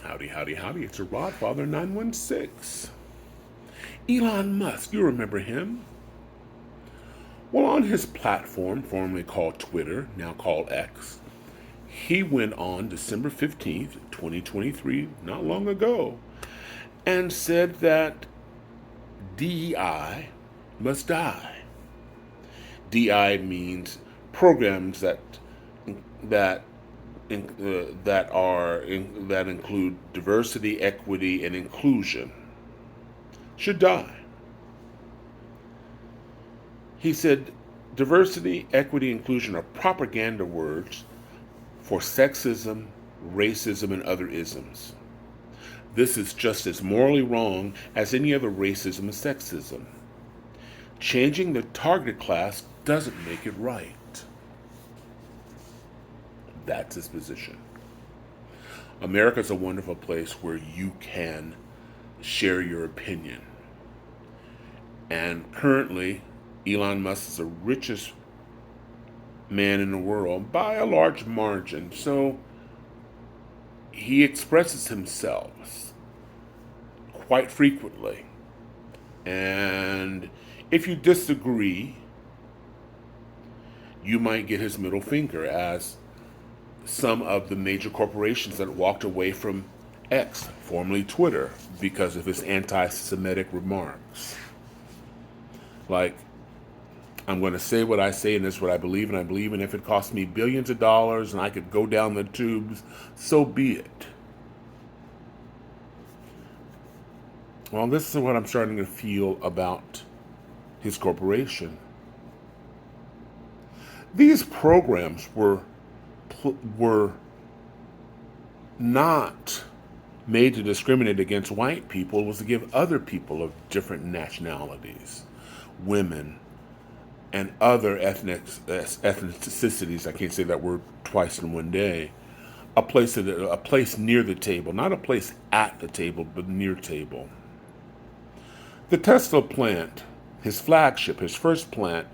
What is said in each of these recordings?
Howdy, howdy, howdy. It's a Rodfather 916. Elon Musk, you remember him? Well, on his platform, formerly called Twitter, now called X, he went on December 15th, 2023, not long ago, and said that DEI must die. DI means programs that that include diversity, equity, and inclusion should die. He said diversity, equity, inclusion are propaganda words for sexism, racism, and other isms. This is just as morally wrong as any other racism and sexism. Changing the target class doesn't make it right. That's his position. America's a wonderful place where you can share your opinion. And currently, Elon Musk is the richest man in the world by a large margin. So he expresses himself quite frequently. And if you disagree, you might get his middle finger, as some of the major corporations that walked away from X, formerly Twitter, because of his anti Semitic remarks. Like, I'm going to say what I say, and this is what I believe, and I believe, and if it costs me billions of dollars and I could go down the tubes, so be it. Well, this is what I'm starting to feel about his corporation. These programs were not made to discriminate against white people. It was to give other people of different nationalities, women, and other ethnicities, I can't say that word twice in one day, a place near the table, not a place at the table, but near table. The Tesla plant, his flagship, his first plant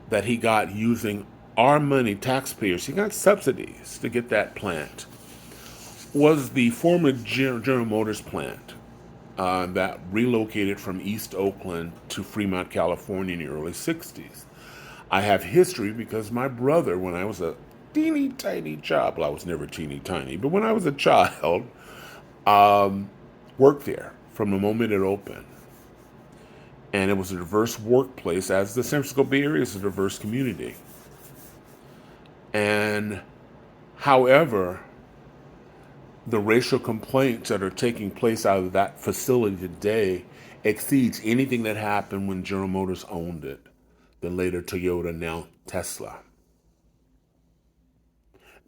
that he got using our money, taxpayers, he got subsidies to get that plant, was the former General Motors plant that relocated from East Oakland to Fremont, California in the early 60s. I have history because my brother, when I was a teeny tiny child, well, I was never teeny tiny, but when I was a child, worked there from the moment it opened. And it was a diverse workplace, as the San Francisco Bay Area is a diverse community. And however, the racial complaints that are taking place out of that facility today exceeds anything that happened when General Motors owned it, then later Toyota, now Tesla.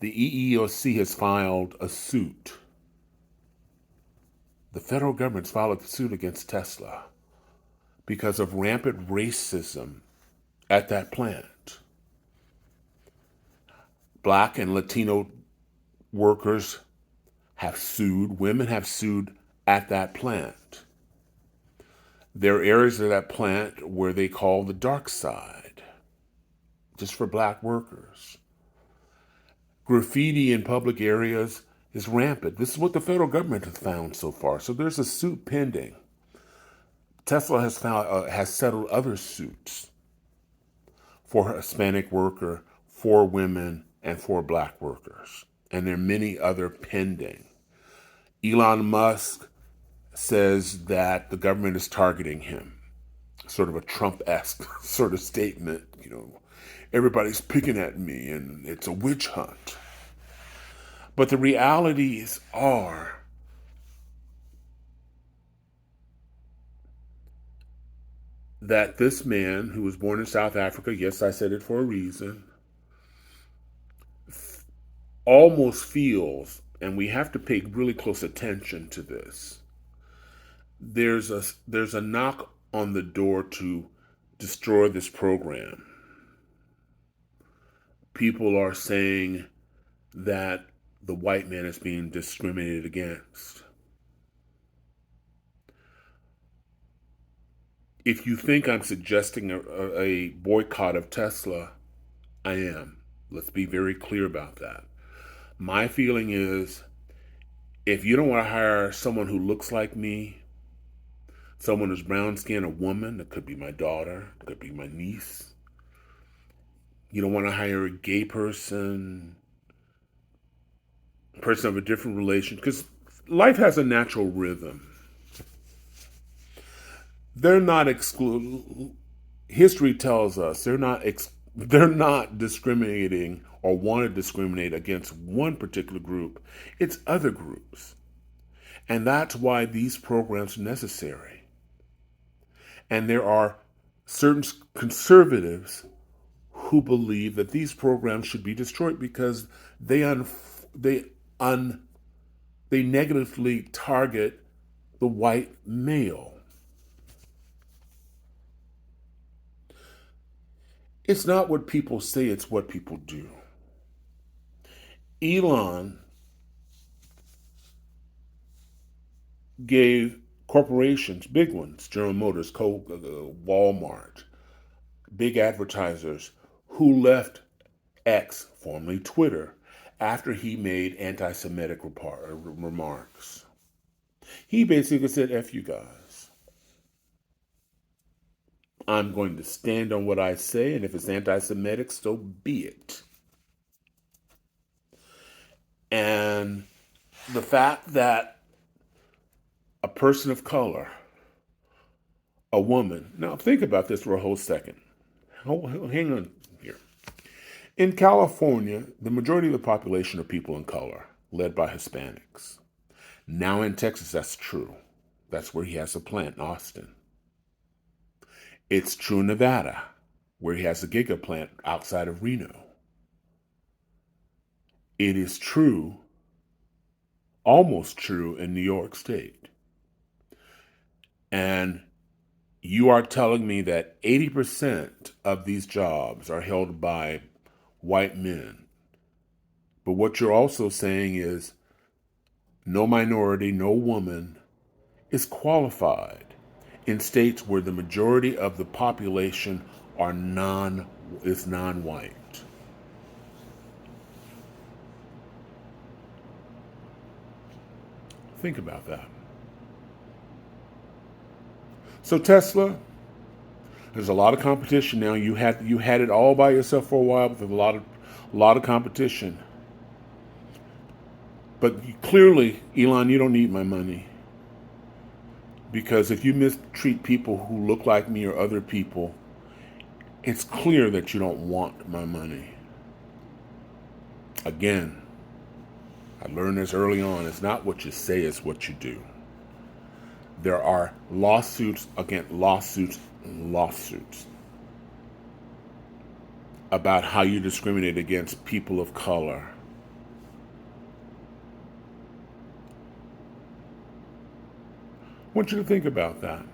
The EEOC has filed a suit. The federal government's filed a suit against Tesla because of rampant racism at that plant. Black and Latino workers have sued, women have sued at that plant. There are areas of that plant where they call the dark side, just for black workers. Graffiti in public areas is rampant. This is what the federal government has found so far. So there's a suit pending. Tesla has settled other suits for a Hispanic worker, for women, and for black workers. And there are many other pending. Elon Musk says that the government is targeting him. Sort of a Trump-esque sort of statement. Everybody's picking at me and it's a witch hunt. But the realities are that this man, who was born in South Africa, yes, I said it for a reason, almost feels, and we have to pay really close attention to this, there's a knock on the door to destroy this program. People are saying that the white man is being discriminated against. If you think I'm suggesting a boycott of Tesla, I am. Let's be very clear about that. My feeling is If you don't want to hire someone who looks like me, someone who's brown skinned, a woman, it could be my daughter, it could be my niece. You don't want to hire a gay person of a different relation, because life has a natural rhythm. They're not exclude. History tells us they're not discriminating or want to discriminate against one particular group. It's other groups, and that's why these programs are necessary. And there are certain conservatives who believe that these programs should be destroyed because they un, they negatively target the white male. It's not what people say, it's what people do. Elon gave corporations, big ones, General Motors, Walmart, big advertisers, who left X, formerly Twitter, after he made anti-Semitic remarks. He basically said, F you guys. I'm going to stand on what I say, and if it's anti-Semitic, so be it. And the fact that a person of color, a woman, now think about this for a whole second. Hang on here. In California, the majority of the population are people of color, led by Hispanics. Now in Texas, that's true. That's where he has a plant in Austin. It's true in Nevada, where he has a giga plant outside of Reno. It is true, almost true, in New York State. And you are telling me that 80% of these jobs are held by white men. But what you're also saying is no minority, no woman is qualified in states where the majority of the population is non-white. Think about that. So Tesla, there's a lot of competition now. You had it all by yourself for a while, but there's a lot of competition. But clearly, Elon, you don't need my money. Because if you mistreat people who look like me or other people, it's clear that you don't want my money. Again, I learned this early on. It's not what you say, it's what you do. There are lawsuits against lawsuits about how you discriminate against people of color. I want you to think about that.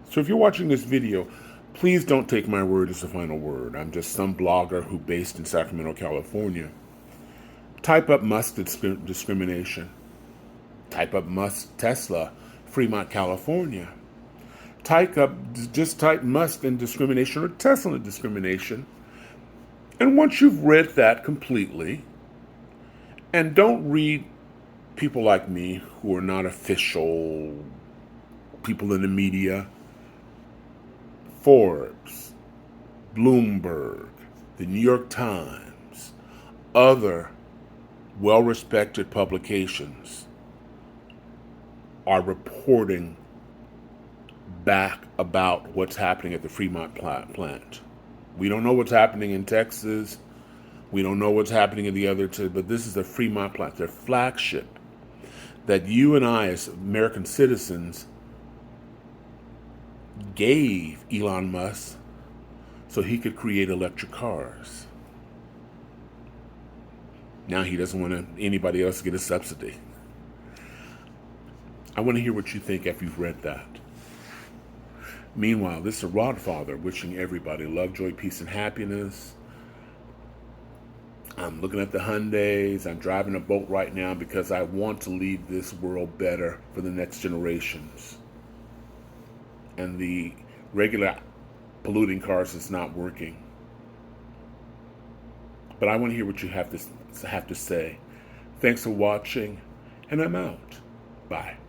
So if you're watching this video, please don't take my word as the final word. I'm just some blogger who based in Sacramento, California. Type up Musk discrimination. Type up Musk Tesla, Fremont, California. Just type Musk and discrimination or Tesla discrimination. And once you've read that completely, and don't read people like me who are not official people in the media, Forbes, Bloomberg, the New York Times, other well-respected publications are reporting back about what's happening at the Fremont plant. We don't know what's happening in Texas. We don't know what's happening in the other two, but this is the Fremont plant, their flagship, that you and I as American citizens gave Elon Musk so he could create electric cars. Now he doesn't want anybody else to get a subsidy. I want to hear what you think after you've read that. Meanwhile, this is a Rodfather wishing everybody love, joy, peace, and happiness. I'm looking at the Hyundais. I'm driving a boat right now because I want to leave this world better for the next generations. And the regular polluting cars is not working. But I want to hear what you have to say. Thanks for watching, and I'm out. Bye.